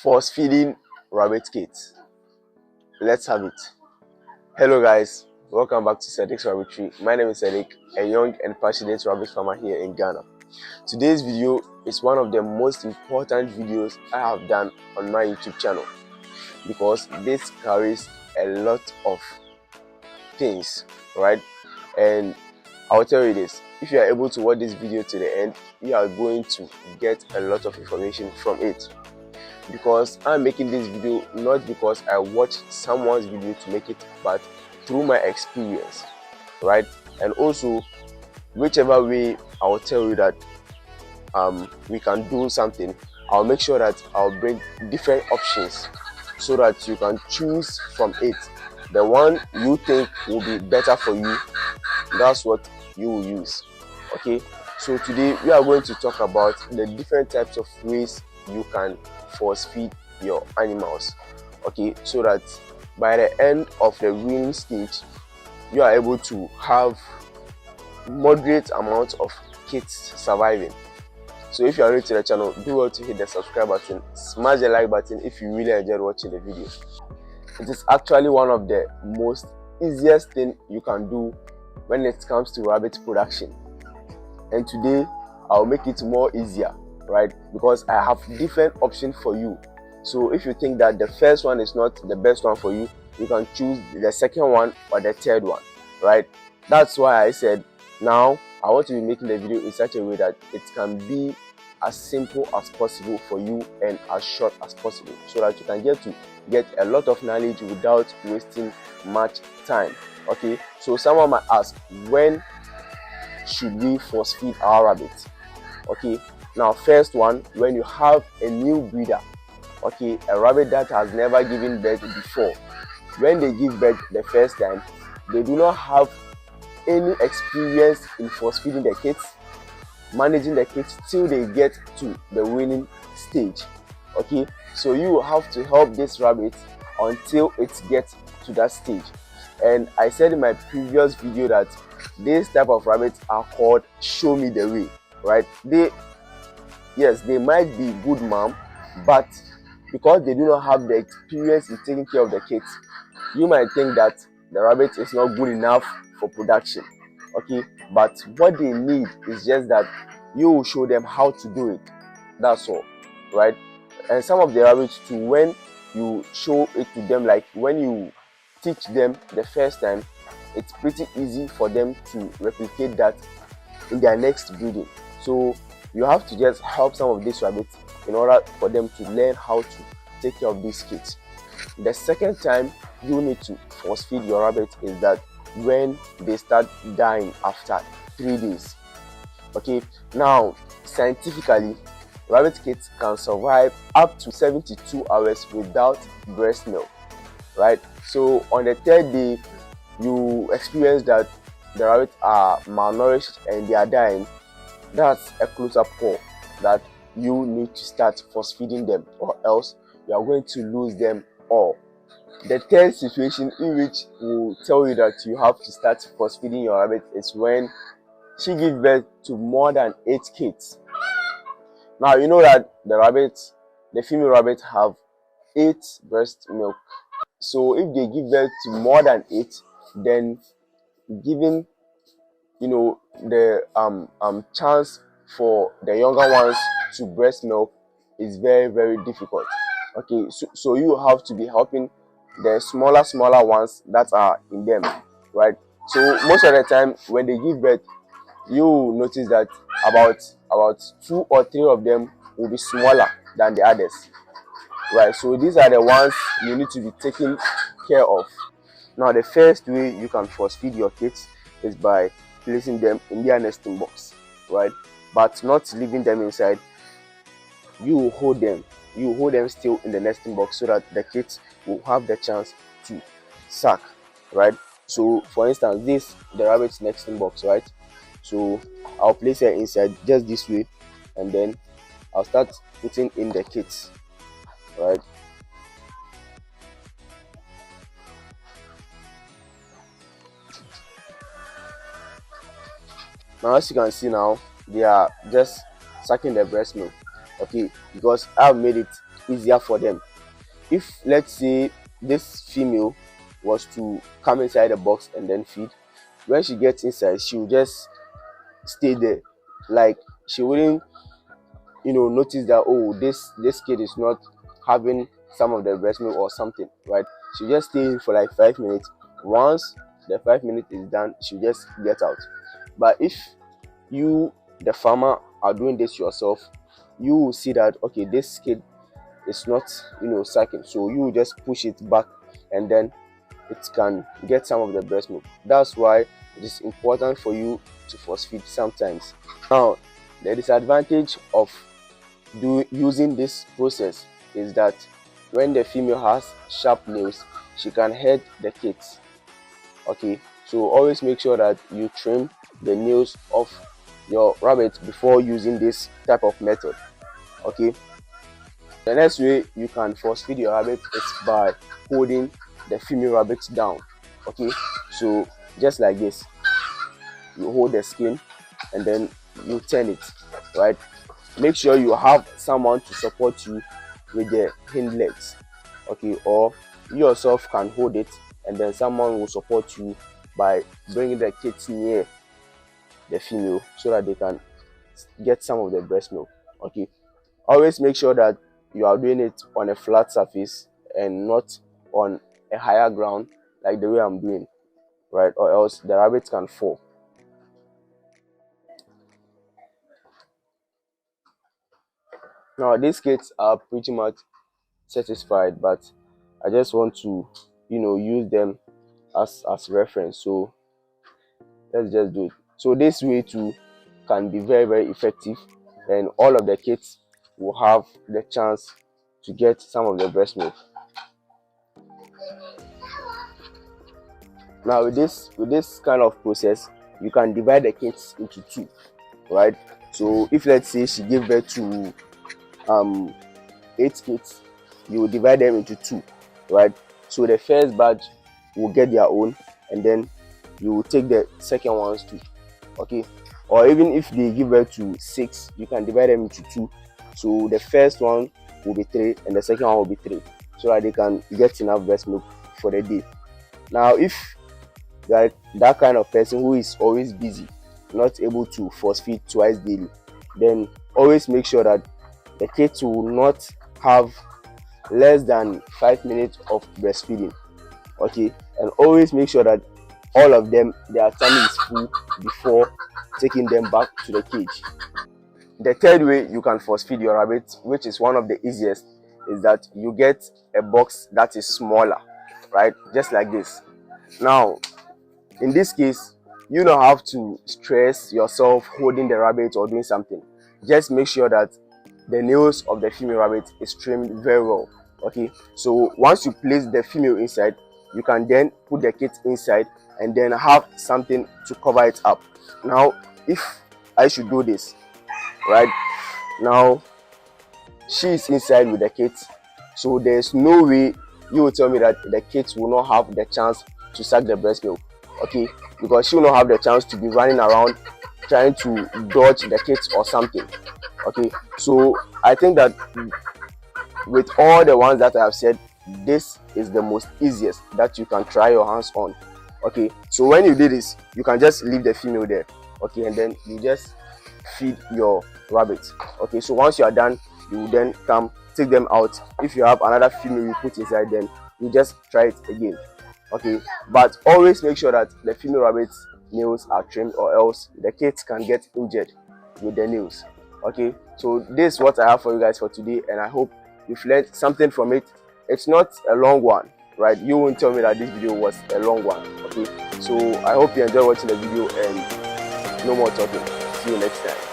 Force feeding rabbit cage. Let's have it. Hello guys, welcome back to Cedric's Rabbitry. My name is Cedric, a young and passionate rabbit farmer here in Ghana. Today's video is one of the most important videos I have done on my YouTube channel because this carries a lot of things, right? And I'll tell you this, if you are able to watch this video to the end, you are going to get a lot of information from it. Because I'm making this video not because I watched someone's video to make it, but through my experience, right? And also, whichever way I'll tell you that we can do something, I'll make sure that I'll bring different options so that you can choose from it. The one you think will be better for you, that's what you will use. Okay, so today we are going to talk about the different types of ways you can force feed your animals, okay, so that by the end of the weaning stage you are able to have moderate amount of kids surviving. So if you are new to the channel, do well to hit the subscribe button, smash the like button if you really enjoyed watching the video. It is actually one of the most easiest thing you can do when it comes to rabbit production, and today I'll make it more easier, right? Because I have different options for you. So if you think that the first one is not the best one for you, you can choose the second one or the third one, right? That's why I said now I want to be making the video in such a way that it can be as simple as possible for you and as short as possible, so that you can get a lot of knowledge without wasting much time. Okay, so someone might ask, when should we force feed our rabbits? Okay, now first one, when you have a new breeder, okay, a rabbit that has never given birth before. When they give birth the first time, they do not have any experience in force feeding the kids, managing the kids till they get to the weaning stage. Okay, so you will have to help this rabbit until it gets to that stage. And I said in my previous video that this type of rabbits are called show me the way, right? They might be good mom, but because they do not have the experience in taking care of the kids, you might think that the rabbit is not good enough for production. Okay, but what they need is just that you will show them how to do it. That's all, right? And some of the rabbits too, when you show it to them, like when you teach them the first time, it's pretty easy for them to replicate that in their next breeding. So you have to just help some of these rabbits in order for them to learn how to take care of these kids. The second time you need to force feed your rabbit is that when they start dying after 3 days. Okay, now scientifically, rabbit kids can survive up to 72 hours without breast milk, right? So on the third day you experience that the rabbits are malnourished and they are dying. That's a close-up call that you need to start force feeding them, or else you are going to lose them all. The third situation in which will tell you that you have to start force feeding your rabbit is when she gives birth to more than 8 kids. Now you know that the female rabbits have 8 breast milk. So if they give birth to more than 8, then giving the chance for the younger ones to breast milk is very, very difficult. Okay, so you have to be helping the smaller ones that are in them, right? So most of the time when they give birth, you notice that about 2 or 3 of them will be smaller than the others, right? So these are the ones you need to be taking care of. Now the first way you can force feed your kids is by placing them in their nesting box, right? But not leaving them inside. You will hold them still in the nesting box so that the kids will have the chance to suck, right? So for instance, this the rabbit's nesting box, right? So I'll place her inside just this way, and then I'll start putting in the kids, right? Now as you can see, now they are just sucking the breast milk, okay, because I've made it easier for them. If let's say this female was to come inside the box and then feed, when she gets inside, she will just stay there. Like, she wouldn't notice that, oh, this kid is not having some of the breast milk or something, right? She just stay in for like 5 minutes. Once the 5 minutes is done, she just get out. But if you, the farmer, are doing this yourself, you will see that, okay, this kid is not sucking, so you will just push it back and then it can get some of the breast milk. That's why it is important for you to force feed sometimes. Now, the disadvantage of using this process is that when the female has sharp nails, she can hurt the kids. Okay, so always make sure that you trim the nails of your rabbit before using this type of method. Okay, the next way you can force feed your rabbit is by holding the female rabbit down. Okay, so just like this, you hold the skin and then you turn it, right? Make sure you have someone to support you with the hind legs, okay, or you yourself can hold it and then someone will support you by bringing the kids near the female so that they can get some of the breast milk. Okay, always make sure that you are doing it on a flat surface and not on a higher ground like the way I'm doing, right? Or else the rabbit can fall. Now these kids are pretty much satisfied, but I just want to use them as reference, so let's just do it. So this way too can be very, very effective, and all of the kids will have the chance to get some of the breast milk. Now with this kind of process, you can divide the kids into two, right? So if let's say she gave birth to 8 kids, you will divide them into two, right? So the first batch will get their own, and then you will take the second ones too. Okay, or even if they give birth to 6, you can divide them into two. So the first one will be 3 and the second one will be 3, so that they can get enough breast milk for the day. Now if that kind of person who is always busy, not able to force feed twice daily, then always make sure that the kids will not have less than 5 minutes of breastfeeding. Okay, and always make sure that all of them, their tummy is full before taking them back to the cage. The third way you can force feed your rabbit, which is one of the easiest, is that you get a box that is smaller, right? Just like this. Now in this case, you don't have to stress yourself holding the rabbit or doing something. Just make sure that the nails of the female rabbit is trimmed very well. Okay, so once you place the female inside, you can then put the kit inside and then have something to cover it up. Now if I should do this, right now she is inside with the kit, so there's no way you will tell me that the kit will not have the chance to suck the breast milk. Okay, because she will not have the chance to be running around trying to dodge the kids or something. Okay, so I think that with all the ones that I have said, this is the most easiest that you can try your hands on. Okay, so when you do this, you can just leave the female there. Okay, and then you just feed your rabbits. Okay, so once you are done, you will then come take them out. If you have another female you put inside, then you just try it again. Okay, but always make sure that the female rabbit's nails are trimmed, or else the kids can get injured with the nails. Okay, so this is what I have for you guys for today, and I hope you've learned something from it. It's not a long one, right? You won't tell me that this video was a long one. Okay, so I hope you enjoy watching the video, and no more talking. See you next time.